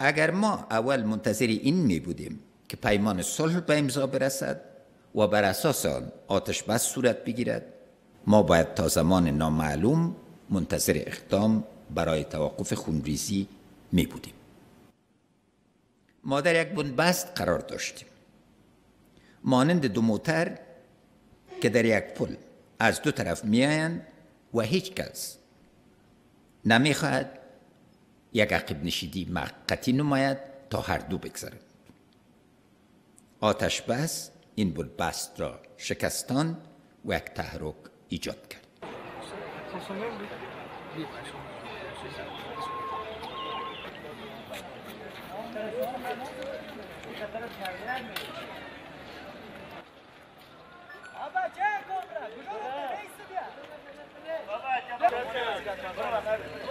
اگر ما اول منتظر این می بودیم که پیمان صلح به امضا برسد و بر اساس آن آتش بس صورت بگیرد، ما باید تا زمان نامعلوم منتظر اقدام برای توقف خونریزی می بودیم. ما در یک بنبست قرار داشتیم، مانند دو موتر که در یک پل از دو طرف می آیند و هیچ کس نمی خواهد یک عقب نشینی موقتی نماید تا هر دو بگذرند. آتش بس این بنبست را شکستان و یک تحرک ایجاد کرد. Baba,